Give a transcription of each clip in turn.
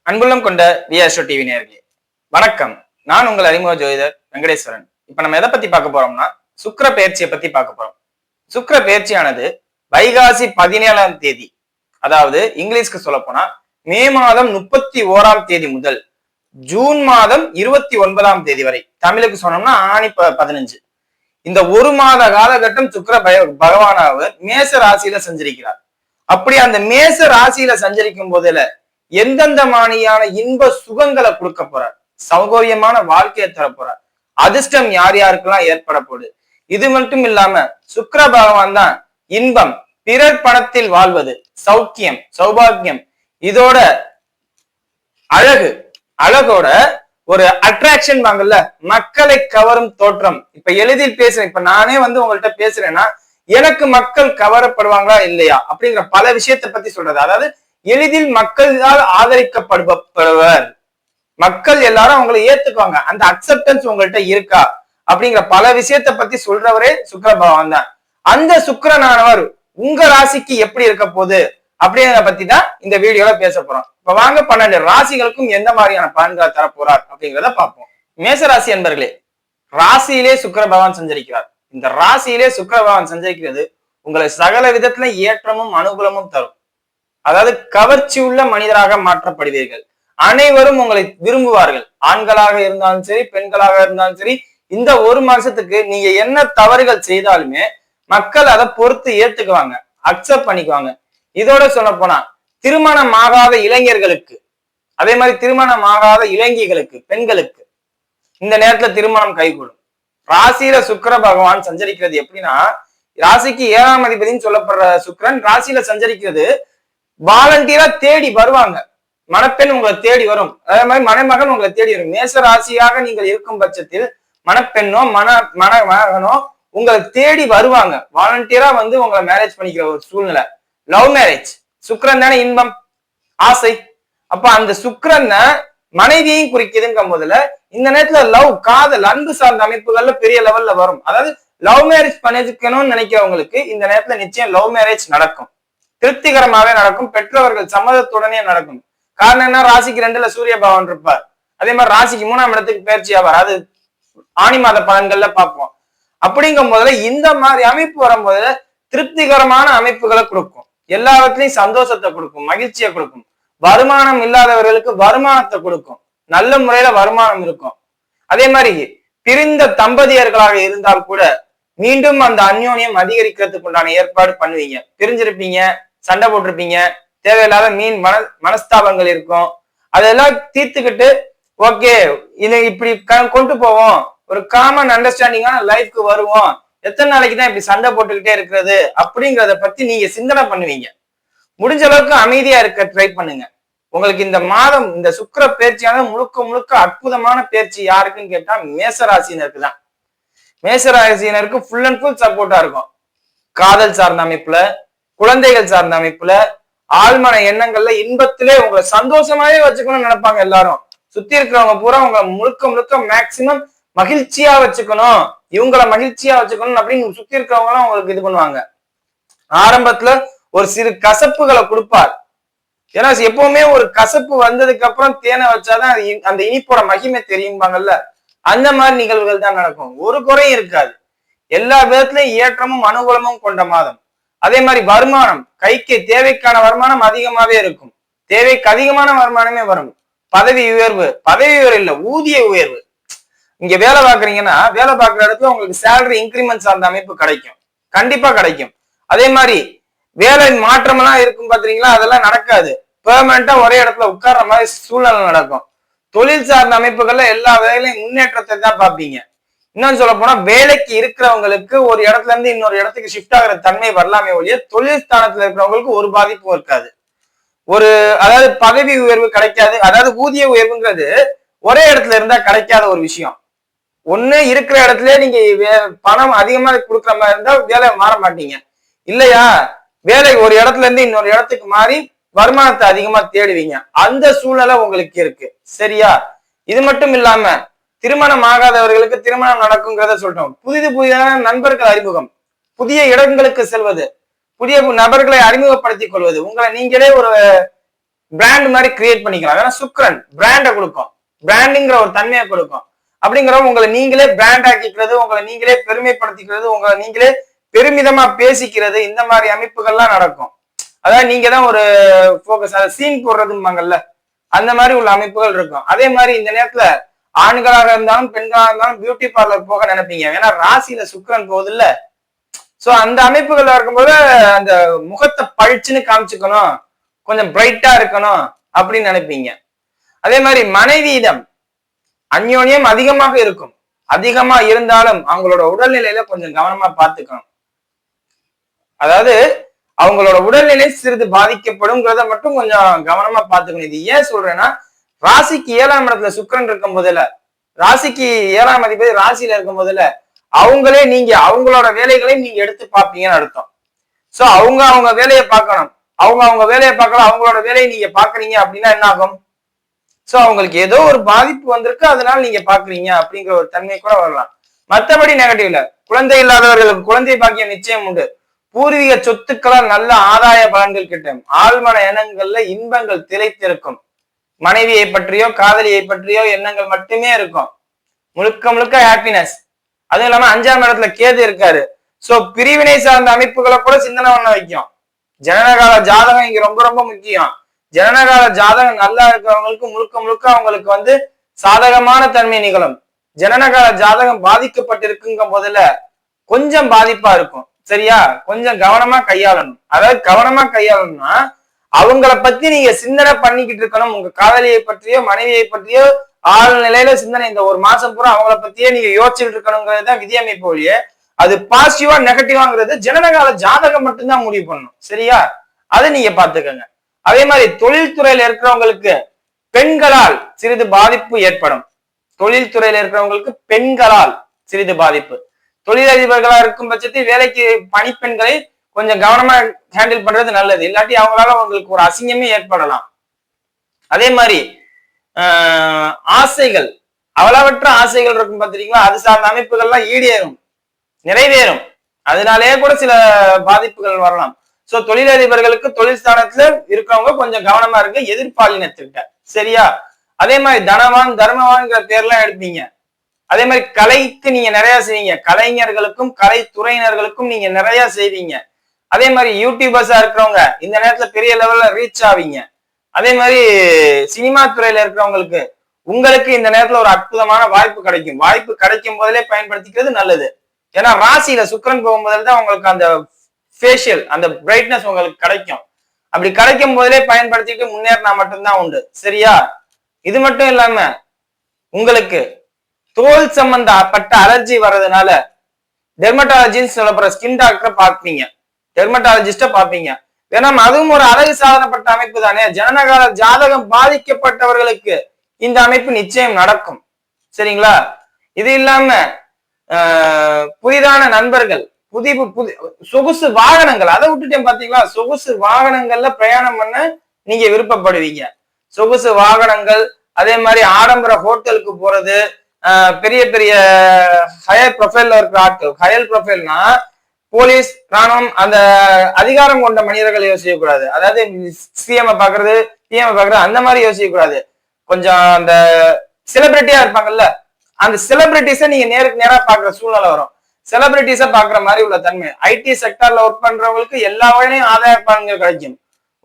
அன்புள்ளம் கொண்ட விஆர்ஷோ டிவி நேயர்களே வணக்கம். நான் உங்கள் அறிமுக ஜோதிடர் வெங்கடேஸ்வரன். இப்ப நம்ம எதை பத்தி பார்க்க போறோம்னா சுக்கிர பெயர்ச்சியை பத்தி பார்க்க போறோம். சுக்கிர பெயர்ச்சியானது வைகாசி 17ஆம் தேதி, அதாவது இங்கிலீஷ்க்கு சொல்ல போனா மே மாதம் 31ஆம் தேதி முதல் ஜூன் மாதம் 29ஆம் தேதி வரை, தமிழுக்கு சொன்னோம்னா ஆணி 15, இந்த ஒரு மாத காலகட்டம் சுக்கிர பகவானாவர் மேச ராசியில சஞ்சரிக்கிறார். அப்படி அந்த மேச ராசியில சஞ்சரிக்கும் போதுல எந்தெந்த மாணியான இன்ப சுகங்களை கொடுக்க போறார், சௌகரியமான வாழ்க்கையை தர போறார், அதிர்ஷ்டம் யார் யாருக்கெல்லாம் ஏற்பட போகுது. இது மட்டும் இல்லாம சுக்கிர பகவான் தான் இன்பம், பிறர் பணத்தில் வாழ்வது, சௌக்கியம், சௌபாகியம், இதோட அழகோட ஒரு அட்ராக்ஷன் வாங்கல்ல, மக்களை கவரும் தோற்றம். இப்ப எளிதில் பேசுறேன், இப்ப நானே உங்கள்கிட்ட பேசுறேன்னா எனக்கு மக்கள் கவரப்படுவாங்களா இல்லையா அப்படிங்கிற பல விஷயத்தை பத்தி சொல்றது. அதாவது எளிதில் மக்களால் ஆதரிக்கப்படுபவர், மக்கள் எல்லாரும் அவங்களை ஏத்துக்குவாங்க, அந்த அக்செப்டன்ஸ் உங்கள்கிட்ட இருக்கா அப்படிங்கிற பல விஷயத்தை பத்தி சொல்றவரே சுக்கிர பகவான் தான். அந்த சுக்கிரனானவர் உங்க ராசிக்கு எப்படி இருக்க போகுது அப்படிங்கிறத பத்தி தான் இந்த வீடியோல பேச போறோம். இப்ப வாங்க 12 ராசிகளுக்கும் எந்த மாதிரியான பலன்களை தர போறார் அப்படிங்கிறத பார்ப்போம். மேசராசி என்பர்களே, ராசியிலே சுக்கிர பகவான் சஞ்சரிக்கிறார். இந்த ராசியிலே சுக்கிர பகவான் சஞ்சரிக்கிறது உங்களை சகல விதத்துல ஏற்றமும் அனுகூலமும் தரும். அதாவது கவர்ச்சி உள்ள மனிதராக மாற்றப்படுவீர்கள். அனைவரும் உங்களை விரும்புவார்கள். ஆண்களாக இருந்தாலும் சரி, பெண்களாக இருந்தாலும் சரி, இந்த ஒரு மாசத்துக்கு நீங்க என்ன தவறுகள் செய்தாலுமே மக்கள் அதை பொறுத்து ஏத்துக்குவாங்க, அக்செப்ட் பண்ணிக்குவாங்க. இதோட சொல்ல போனா திருமணம் ஆகாத இளைஞர்களுக்கு, அதே மாதிரி திருமணம் ஆகாத இளைஞர்களுக்கு, பெண்களுக்கு இந்த நேரத்துல திருமணம் கைகூடும். ராசியில சுக்கிர பகவான் சஞ்சரிக்கிறது எப்படின்னா, ராசிக்கு 7ஆம் அதிபதினு சொல்லப்படுற சுக்கிரன் ராசியில சஞ்சரிக்கிறது வாலண்டியரா தேடி வருவாங்க. மணப்பெண் உங்களை தேடி வரும், அதே மாதிரி மணமகன் உங்களை தேடி வரும். மேச ராசியாக நீங்கள் இருக்கும் பட்சத்தில் மணப்பெண்ணோ மணமகனோ உங்களை தேடி வருவாங்க, வாலண்டியரா உங்களை மேரேஜ் பண்ணிக்கிற ஒரு சூழ்நிலை. லவ் மேரேஜ், சுக்கிரன் தானே இன்பம், ஆசை. அப்ப அந்த சுக்கிரன் மனைவியையும் குறிக்குதுங்கும் போதுல இந்த நேரத்துல லவ், காதல், அன்பு சார்ந்த அமைப்புகள்ல பெரிய லெவல்ல வரும். அதாவது லவ் மேரேஜ் பண்ணிக்கணும்னு நினைக்கிறவங்களுக்கு இந்த நேரத்துல நிச்சயம் லவ் மேரேஜ் நடக்கும், திருப்திகரமாவே நடக்கும், பெற்றவர்கள் சம்மதத்துடனே நடக்கும். காரணம் என்ன, ராசிக்கு 2ல சூரிய பகவான் இருப்பார், அதே மாதிரி ராசிக்கு 3ஆம் இடத்துக்கு பயிற்சி ஆவார். அது ஆணி மாத பலன்கள்ல பார்ப்போம். அப்படிங்கும் போதுல இந்த மாதிரி அமைப்பு வரும்போதுல திருப்திகரமான அமைப்புகளை கொடுக்கும், எல்லாவற்றிலையும் சந்தோஷத்தை கொடுக்கும், மகிழ்ச்சியை கொடுக்கும். வருமானம் இல்லாதவர்களுக்கு வருமானத்தை கொடுக்கும், நல்ல முறையில வருமானம் இருக்கும். அதே மாதிரி பிரிந்த தம்பதியர்களாக இருந்தால் கூட மீண்டும் அந்த அந்யோன்யம் அதிகரிக்கிறதுக்கு உண்டான ஏற்பாடு பண்ணுவீங்க. பிரிஞ்சிருப்பீங்க, சண்டை போட்டிருப்பீங்க, தேவையில்லாத மனஸ்தாபங்கள் இருக்கும், அதெல்லாம் தீர்த்துக்கிட்டு ஓகே இதை இப்படி கொண்டு போவோம், ஒரு காமன் அண்டர்ஸ்டாண்டிங்கான லைஃப்க்கு வருவோம், எத்தனை நாளைக்கு தான் இப்படி சண்டை போட்டுக்கிட்டே இருக்கிறது அப்படிங்கிறத பத்தி நீங்க சிந்தனை பண்ணுவீங்க. முடிஞ்ச அளவுக்கு அமைதியா இருக்க ட்ரை பண்ணுங்க. உங்களுக்கு இந்த மாதம் இந்த சுக்கிர பயிற்சியான முழுக்க அற்புதமான பயிற்சி யாருக்குன்னு கேட்டா மேசராசினருக்கு தான். மேசராசினருக்கு ஃபுல் அண்ட் ஃபுல் சப்போர்ட்டா இருக்கும். காதல் சார்ந்த அமைப்புல, குழந்தைகள் சார்ந்த அமைப்புல, ஆழ்மன எண்ணங்கள்ல, இன்பத்திலே உங்களை சந்தோஷமாவே வச்சுக்கணும்னு நினைப்பாங்க எல்லாரும். சுத்தி இருக்கிறவங்க பூரா உங்களை முழுக்க மேக்சிமம் மகிழ்ச்சியா வச்சுக்கணும், இவங்களை மகிழ்ச்சியா வச்சுக்கணும் அப்படின்னு சுத்தி இருக்கிறவங்க எல்லாம் உங்களுக்கு இது பண்ணுவாங்க. ஆரம்பத்துல ஒரு சிறு கசப்புகளை கொடுப்பார். ஏன்னா எப்பவுமே ஒரு கசப்பு வந்ததுக்கு அப்புறம் தேனை வச்சாதான் அந்த இனிப்போட மகிமை தெரியும்பாங்கல்ல, அந்த மாதிரி நிகழ்வுகள் தான் நடக்கும். ஒரு குறையும் இருக்காது, எல்லா விதத்திலையும் ஏற்றமும் அனுகூலமும் கொண்ட மாதம். அதே மாதிரி வருமானம், கைக்கு தேவைக்கான வருமானம் அதிகமாவே இருக்கும், தேவைக்கு அதிகமான வருமானமே வரும். பதவி உயர்வு இல்ல, ஊதிய உயர்வு. இங்க வேலை பார்க்குறீங்கன்னா வேலை பார்க்குற இடத்துல உங்களுக்கு சேலரி இன்கிரிமெண்ட் சார்ந்த அமைப்பு கிடைக்கும், கண்டிப்பா கிடைக்கும். அதே மாதிரி வேலை மாற்றம் எல்லாம் இருக்கும் பாத்தீங்களா, அதெல்லாம் நடக்காது. பெர்மனண்டா ஒரே இடத்துல உட்கார்ற மாதிரி சூழ்நிலை நடக்கும். தொழில் சார்ந்த அமைப்புகள்ல எல்லா வேலையும் முன்னேற்றத்தை தான் பார்ப்பீங்க. இன்னும் சொல்ல போனா வேலைக்கு இருக்கிறவங்களுக்கு ஒரு இடத்துல இருந்து இன்னொரு இடத்துக்கு ஷிஃப்ட் ஆகிற தன்மை வரலாமே ஒழிய தொழில் ஸ்தானத்துல இருக்கிறவங்களுக்கு ஒரு பாதிப்பும் இருக்காது. அதாவது பதவி உயர்வு கிடைக்காது, அதாவது ஊதிய உயர்வுங்கிறது ஒரே இடத்துல இருந்தா கிடைக்காத ஒரு விஷயம். ஒண்ணு இருக்கிற இடத்துல நீங்க பணம் அதிகமா கொடுக்குற மாதிரி இருந்தா வேலை மாற மாட்டீங்க, இல்லையா வேலை ஒரு இடத்துல இருந்து இன்னொரு இடத்துக்கு மாறி வருமானத்தை அதிகமா தேடுவீங்க. அந்த சூழ்நிலை உங்களுக்கு இருக்கு, சரியா? இது மட்டும் இல்லாம திருமணம் ஆகாதவர்களுக்கு திருமணம் நடக்குங்கிறத சொல்றோம். புதிதான நண்பர்கள் அறிமுகம், புதிய இடங்களுக்கு செல்வது, புதிய நபர்களை அறிமுகப்படுத்திக் கொள்வது, உங்களை நீங்களே ஒரு பிராண்ட் மாதிரி கிரியேட் பண்ணிக்கலாம். ஏன்னா சுக்கிரன் பிராண்டை கொடுக்கும், பிராண்டிங்கிற ஒரு தன்மையை கொடுக்கும். அப்படிங்கிறவங்க உங்களை நீங்களே பிராண்ட் ஆக்கிக்கிறது, உங்களை நீங்களே பெருமைப்படுத்திக்கிறது, உங்களை நீங்களே பெருமிதமா பேசிக்கிறது, இந்த மாதிரி அமைப்புகள்லாம் நடக்கும். அதாவது நீங்க தான் ஒரு போக்கஸ், அதை சீன் போடுறதும்பாங்கல்ல, அந்த மாதிரி உள்ள அமைப்புகள் இருக்கும். அதே மாதிரி இந்த நேரத்துல ஆண்களாக இருந்தாலும் பெண்களாக இருந்தாலும் பியூட்டி பார்லர் போக நினைப்பீங்க. ஏன்னா ராசியில சுக்கிரன் போகுது இல்ல. சோ அந்த அமைப்புகள்ல இருக்கும்போது அந்த முகத்தை பழிச்சுன்னு காமிச்சுக்கணும், கொஞ்சம் பிரைட்டா இருக்கணும் அப்படின்னு நினைப்பீங்க. அதே மாதிரி மனைவியிடம் அந்யோன்யம் அதிகமாக இருக்கும். அதிகமா இருந்தாலும் அவங்களோட உடல்நிலையில கொஞ்சம் கவனமா பார்த்துக்கணும். அதாவது அவங்களோட உடல்நிலை சிறிது பாதிக்கப்படும்ங்கிறத மட்டும் கொஞ்சம் கவனமா பார்த்துக்கணும். இது ஏன் சொல்றேன்னா, ராசிக்கு 7ஆம் இடத்துல சுக்கிரன் இருக்கும் போதுல, ராசிக்கு 7ஆம் அதிபதி ராசியில இருக்கும் போதுல அவங்களே நீங்க அவங்களோட வேலைகளையும் நீங்க எடுத்து பார்ப்பீங்கன்னு அர்த்தம். சோ அவங்க வேலையை பார்க்கணும், அவங்க வேலையை பார்க்கலாம், அவங்களோட வேலையை நீங்க பாக்குறீங்க அப்படின்னா என்ன ஆகும்? சோ அவங்களுக்கு ஏதோ ஒரு பாதிப்பு வந்திருக்கு, அதனால நீங்க பாக்குறீங்க அப்படிங்கிற ஒரு தன்மை கூட வரலாம். மற்றபடி நெகட்டிவ்ல குழந்தை இல்லாதவர்களுக்கு குழந்தை பாக்கியம் நிச்சயம் உண்டு. பூர்வீக சொத்துக்களால் நல்ல ஆதாய பலன்கள் கிட்டும். ஆழ்மன எண்ணங்கள்ல இன்பங்கள் திளைத்திருக்கும். மனைவியை பற்றியோ காதலியை பற்றியோ எண்ணங்கள் மட்டுமே இருக்கும். முழுக்க முழுக்க ஹாப்பினஸ். அதுவும் இல்லாம 5ஆம் இடத்துல கேது இருக்காரு. சோ பிரிவினை சார்ந்த அமைப்புகளை கூட சிந்தனை பண்ண வைக்கும். ஜனனகால ஜாதகம் இங்க ரொம்ப ரொம்ப முக்கியம். ஜனனகால ஜாதகம் நல்லா இருக்கிறவங்களுக்கு முழுக்க முழுக்க அவங்களுக்கு சாதகமான தன்மை நிகழும். ஜனனகால ஜாதகம் பாதிக்கப்பட்டிருக்குங்க போதுல கொஞ்சம் பாதிப்பா இருக்கும். சரியா? கொஞ்சம் கவனமா கையாளணும். அதாவது கவனமா கையாளணும்னா அவங்கள பத்தி நீங்க சிந்தனை பண்ணிக்கிட்டு இருக்கணும். உங்க காதலியை பற்றியோ மனைவியை பற்றியோ ஆழ்நிலையில சிந்தனை இந்த ஒரு மாசம் பூரா அவங்கள பத்தியே நீங்க யோசிச்சுட்டு இருக்கணுங்கிறதுதான் விதியமைப்பு ஒழிய அது பாசிட்டிவா நெகட்டிவாங்கிறது ஜனனகால ஜாதகம் மட்டும்தான் முடிவு பண்ணணும். சரியா? அதை நீங்க பாத்துக்கோங்க. அதே மாதிரி தொழில்துறையில இருக்கிறவங்களுக்கு பெண்களால் சிறிது பாதிப்பு ஏற்படும். தொழில்துறையில இருக்கிறவங்களுக்கு பெண்களால் சிறிது பாதிப்பு. தொழிலதிபர்களா இருக்கும் பட்சத்தில் வேலைக்கு பணிப்பெண்களை கொஞ்சம் கவனமா ஹேண்டில் பண்றது நல்லது. இல்லாட்டி அவங்களால அவங்களுக்கு ஒரு அசிங்கமே ஏற்படலாம். அதே மாதிரி ஆசைகள், அவளவற்ற ஆசைகள் இருக்கும் பாத்தீங்களா, அது சார்ந்த அமைப்புகள்லாம் ஈடேறும், நிறைவேறும். அதனாலேயே கூட சில பாதிப்புகள் வரலாம். சோ தொழிலதிபர்களுக்கு தொழில் ஸ்தானத்துல இருக்கிறவங்க கொஞ்சம் கவனமா இருங்க எதிர்பாலினத்துக்கிட்ட. சரியா? அதே மாதிரி தனவான் தர்மவான்ங்கிற பேர்லாம் எடுப்பீங்க. அதே மாதிரி கலைக்கு நீங்க நிறைய செய்வீங்க. கலைஞர்களுக்கும் கலைத்துறையினர்களுக்கும் நீங்க நிறைய செய்வீங்க. அதே மாதிரி யூடியூபர்ஸா இருக்கிறவங்க இந்த நேரத்துல பெரிய லெவல்ல ரீச் ஆவீங்க. அதே மாதிரி சினிமா துறையில இருக்கிறவங்களுக்கு உங்களுக்கு இந்த நேரத்துல ஒரு அற்புதமான வாய்ப்பு கிடைக்கும். வாய்ப்பு கிடைக்கும் போதிலே பயன்படுத்திக்கிறது நல்லது. ஏன்னா ராசியில சுக்கிரன் போகும்போது தான் உங்களுக்கு அந்த ஃபேஷியல் அந்த பிரைட்னஸ் உங்களுக்கு கிடைக்கும். அப்படி கிடைக்கும் போதிலே பயன்படுத்திட்டு முன்னேறினா மட்டும்தான் உண்டு. சரியா? இது மட்டும் இல்லாம உங்களுக்கு தோல் சம்பந்தப்பட்ட அலர்ஜி வர்றதுனால டெர்மட்டாலஜின்னு சொல்லப்படுற ஸ்கின் டாக்டரை பார்ப்பீங்க, டெர்மட்டாலஜிஸ்ட பார்ப்பீங்க. ஏன்னா அதுவும் ஒரு அழகு சாதனப்பட்ட அமைப்பு தானே. ஜனனகால ஜாதகம் பாதிக்கப்பட்டவர்களுக்கு இந்த அமைப்பு நிச்சயம் நடக்கும். சரிங்களா? இது இல்லாம புதிதான நண்பர்கள், புதிய சொகுசு வாகனங்கள், அதை விட்டுட்டேன் பாத்தீங்களா, சொகுசு வாகனங்கள்ல பிரயாணம் பண்ண நீங்க விருப்பப்படுவீங்க. சொகுசு வாகனங்கள், அதே மாதிரி ஆடம்பர ஹோட்டலுக்கு போறது, பெரிய பெரிய ஹையர் ப்ரொஃபைல்ல இருக்கிற ஆட்கள். ஹையர் ப்ரொஃபைல்னா போலீஸ், ராணுவம், அந்த அதிகாரம் கொண்ட மனிதர்கள் யோசிக்கக்கூடாது. அதாவது சிஎம் பாக்குறது, பிஎம் பாக்குறது அந்த மாதிரி யோசிக்கக்கூடாது. கொஞ்சம் அந்த செலிபிரிட்டியா இருப்பாங்கல்ல, அந்த செலிபிரிட்டிஸை நீங்க நேருக்கு நேரா பாக்குற சூழ்நிலை வரும். செலிபிரிட்டிஸை பாக்குற மாதிரி உள்ள தன்மை. ஐடி செக்டர்ல ஒர்க் பண்றவங்களுக்கு எல்லா வகையிலையும் ஆதாய பலன்கள் கிடைக்கும்.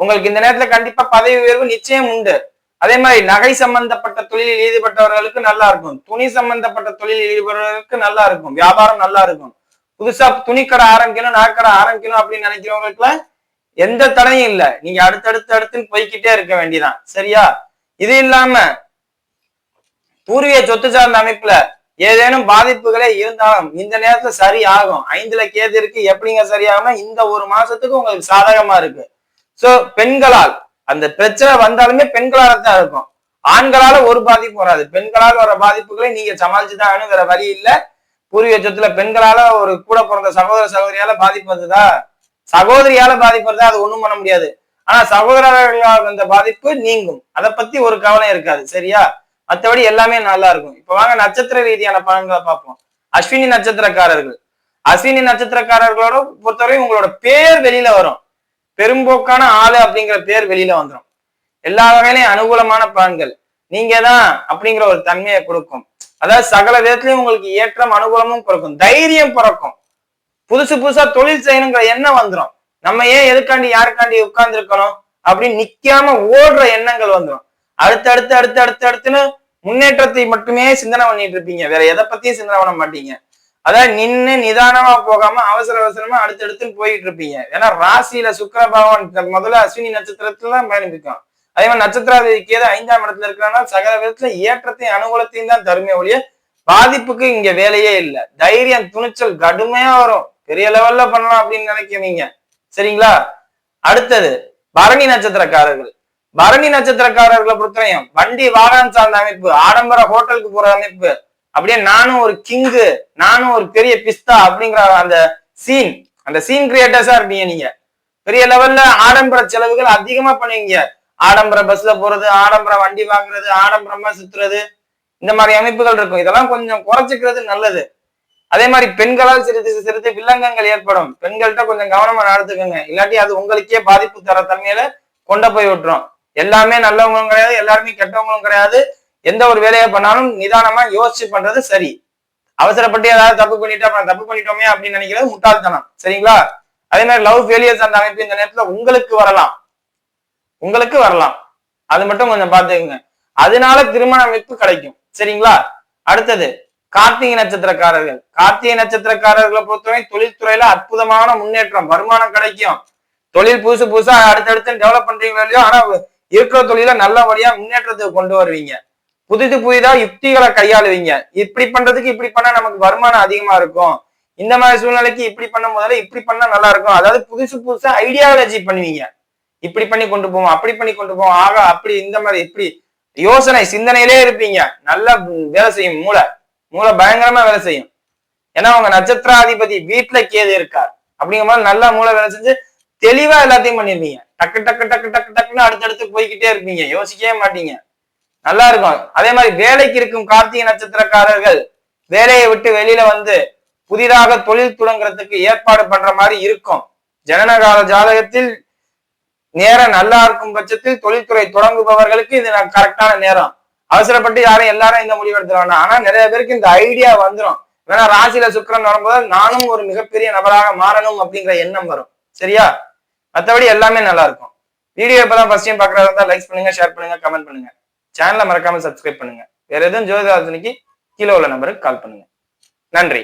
உங்களுக்கு இந்த நேரத்துல கண்டிப்பா பதவி உயர்வு நிச்சயம் உண்டு. அதே மாதிரி நகை சம்பந்தப்பட்ட தொழிலில் ஈடுபட்டவர்களுக்கு நல்லா இருக்கும். துணி சம்பந்தப்பட்ட தொழிலில் ஈடுபடுறவர்களுக்கு நல்லா இருக்கும். வியாபாரம் நல்லா இருக்கும். புதுசா துணிக்கடை ஆரம்பிக்கணும், நகைக்கடை ஆரம்பிக்கணும் அப்படின்னு நினைக்கிறவங்களுக்குலாம் எந்த தடையும் இல்லை. நீங்க அடுத்தடுத்து போய்கிட்டே இருக்க வேண்டியதான். சரியா? இது இல்லாம பூர்வீக சொத்து சார்ந்த அமைப்புல ஏதேனும் பாதிப்புகளே இருந்தாலும் இந்த நேரத்துல சரி ஆகும். 5ல கேது இருக்கு, எப்படிங்க சரியாகும்னா இந்த ஒரு மாசத்துக்கு உங்களுக்கு சாதகமா இருக்கு. சோ பெண்களால் அந்த பிரச்சனை வந்தாலுமே பெண்களால தான் இருக்கும். ஆண்களால ஒரு பாதிப்பு வராது. பெண்களால் வர பாதிப்புகளை நீங்க சமாளிச்சுதான் ஆகணும், வேற வழி இல்லை. பூர்வீக சொத்துல பெண்களால ஒரு கூட பிறந்த சகோதர சகோதரியால பாதிப்பு வந்ததா, சகோதரியால பாதிப்பு வருதா, அது ஒண்ணும் பண்ண முடியாது. ஆனா சகோதரர்களால் வந்த பாதிப்பு நீங்கும். அதை பத்தி ஒரு கவலை இருக்காது. சரியா? மற்றபடி எல்லாமே நல்லா இருக்கும். இப்ப வாங்க நட்சத்திர ரீதியான பலன்களை பார்ப்போம். அஸ்வினி நட்சத்திரக்காரர்கள், அஸ்வினி நட்சத்திரக்காரர்களோட பொறுத்தவரை உங்களோட பேர் வெளியில வரும். பெரும்போக்கான ஆளு அப்படிங்கிற பேர் வெளியில வந்துடும். எல்லா வகையிலையும் அனுகூலமான பலன்கள் நீங்க தான் அப்படிங்கிற ஒரு தன்மையை கொடுக்கும். அதாவது சகல விதத்திலையும் உங்களுக்கு ஏற்றம் அனுகூலமும் பிறக்கும், தைரியம் பிறக்கும், புதுசு புதுசா தொழில் செய்யணுங்கிற எண்ணம் வந்துடும். நம்ம ஏன் எதுக்காண்டி யாருக்காண்டி உட்கார்ந்து இருக்கணும் அப்படின்னு நிக்காம ஓடுற எண்ணங்கள் வந்துடும். அடுத்தடுத்து அடுத்து அடுத்து அடுத்துன்னு முன்னேற்றத்தை மட்டுமே சிந்தனை பண்ணிட்டு இருப்பீங்க, வேற எதை பத்தியும் சிந்தனை பண்ண மாட்டீங்க. அதாவது நின்னு நிதானமா போகாம அவசர அவசரமா அடுத்தடுத்துன்னு போயிட்டு இருப்பீங்க. ஏன்னா ராசியில சுக்கிர பகவான் முதல்ல அஸ்வினி நட்சத்திரத்துல தான் பயணிக்கும். அதே மாதிரி நட்சத்திராதிபதி கேது 5ஆம் இடத்துல இருக்கிறனால சகல விதத்துல ஏற்றத்தையும் அனுகூலத்தையும் தான் தருமே ஒழிய பாதிப்புக்கு இங்க வேலையே இல்லை. தைரியம் துணிச்சல் கடுமையா வரும், பெரிய லெவல்ல பண்ணலாம் அப்படின்னு நினைக்கிறீங்க. சரிங்களா? அடுத்தது பரணி நட்சத்திரக்காரர்கள். பரணி நட்சத்திரக்காரர்களை பொறுத்தவரையும் வண்டி வாகனம் சார்ந்த அமைப்பு, ஆடம்பர ஹோட்டலுக்கு போற அமைப்பு, அப்படியே நானும் ஒரு கிங்கு, நானும் ஒரு பெரிய பிஸ்தா அப்படிங்கிற அந்த சீன் கிரியேட்டர்ஸா இருப்பீங்க. நீங்க பெரிய லெவல்ல ஆடம்பர செலவுகள் அதிகமா பண்ணுவீங்க. ஆடம்பர பஸ்ல போறது, ஆடம்பர வண்டி வாங்குறது, ஆடம்பரமா சுத்துறது, இந்த மாதிரி அமைப்புகள் இருக்கும். இதெல்லாம் கொஞ்சம் குறைச்சிக்கிறது நல்லது. அதே மாதிரி பெண்களால் சிறிது சிறிது வில்லங்கங்கள் ஏற்படும், பெண்கள்கிட்ட கொஞ்சம் கவனமா நடத்துக்கோங்க, இல்லாட்டி அது உங்களுக்கே பாதிப்பு தர தன்மையில கொண்டு போய் விட்டுரும். எல்லாமே நல்லவங்களும் கிடையாது, எல்லாருமே கெட்டவங்களும் கிடையாது. எந்த ஒரு வேலையை பண்ணாலும் நிதானமா யோசிச்சு பண்றது சரி. அவசரப்பட்டு ஏதாவது தப்பு பண்ணிட்டா தப்பு பண்ணிட்டோமே அப்படின்னு நினைக்கிறது முட்டாள்தனம். சரிங்களா? அதே மாதிரி லவ் ஃபெயிலியர்ஸ் அந்த அமைப்பு இந்த நேரத்துல உங்களுக்கு வரலாம், அது மட்டும் கொஞ்சம் பாத்துக்கோங்க. அதனால திருமண அமைப்பு கிடைக்கும். சரிங்களா? அடுத்தது கார்த்திகை நட்சத்திரக்காரர்கள். கார்த்திகை நட்சத்திரக்காரர்களை பொறுத்தவரை தொழில்துறையில அற்புதமான முன்னேற்றம், வருமானம் கிடைக்கும். தொழில் புதுசு புதுசா அடுத்தடுத்து டெவலப் பண்றீங்களோ இல்லையோ, ஆனா இருக்கிற தொழில நல்லபடியா முன்னேற்றத்துக்கு கொண்டு வருவீங்க. புதிதா யுக்திகளை கையாளுவீங்க. இப்படி பண்றதுக்கு இப்படி பண்ணா நமக்கு வருமானம் அதிகமா இருக்கும், இந்த மாதிரி சூழ்நிலைக்கு இப்படி பண்ணும் போதால இப்படி பண்ணா நல்லா இருக்கும். அதாவது புதுசா ஐடியாலஜி பண்ணுவீங்க. இப்படி பண்ணி கொண்டு போவோம், அப்படி பண்ணி கொண்டு போவோம், ஆக அப்படி இந்த மாதிரி இப்படி யோசனை சிந்தனையிலே இருப்பீங்க. நல்லா வேலை செய்யும் மூளை பயங்கரமா வேலை செய்யும். ஏன்னா உங்க நட்சத்திராதிபதி வீட்டுல கேது இருக்கார். அப்படிங்கிற மாதிரி நல்லா மூளை வேலை செஞ்சு தெளிவா எல்லாத்தையும் பண்ணிருப்பீங்க. டக்கு டக்கு டக்கு டக்கு டக்குன்னு அடுத்தடுத்து போய்கிட்டே இருப்பீங்க, யோசிக்கவே மாட்டீங்க. நல்லா இருக்கும். அதே மாதிரி வேலைக்கு இருக்கும் கார்த்திகை நட்சத்திரக்காரர்கள் வேலையை விட்டு வெளியில வந்து புதிதாக தொழில் தொடங்குறதுக்கு ஏற்பாடு பண்ற மாதிரி இருக்கும். ஜனனகால ஜாதகத்தில் நேரம் நல்லா இருக்கும் பட்சத்தில் தொழில்துறை தொடங்குபவர்களுக்கு இது கரெக்டான நேரம். அவசரப்பட்டு எல்லாரும் இந்த முடிவு எடுத்துருவாங்க. ஆனா நிறைய பேருக்கு இந்த ஐடியா வந்துடும். வேணா ராசியில சுக்கிரன் வரும்போது நானும் ஒரு மிகப்பெரிய நபராக மாறணும் அப்படிங்கிற எண்ணம் வரும். சரியா? மற்றபடி எல்லாமே நல்லா இருக்கும். வீடியோ இப்பதான் ஃபர்ஸ்ட் டைம் பாக்குறதா இருந்தா லைக் பண்ணுங்க, ஷேர் பண்ணுங்க, கமெண்ட் பண்ணுங்க. சேனலை மறக்காம சப்ஸ்கிரைப் பண்ணுங்க. வேற எதுவும் ஜோதிட ஆலோசனைக்கு கீழே உள்ள நம்பருக்கு கால் பண்ணுங்க. நன்றி.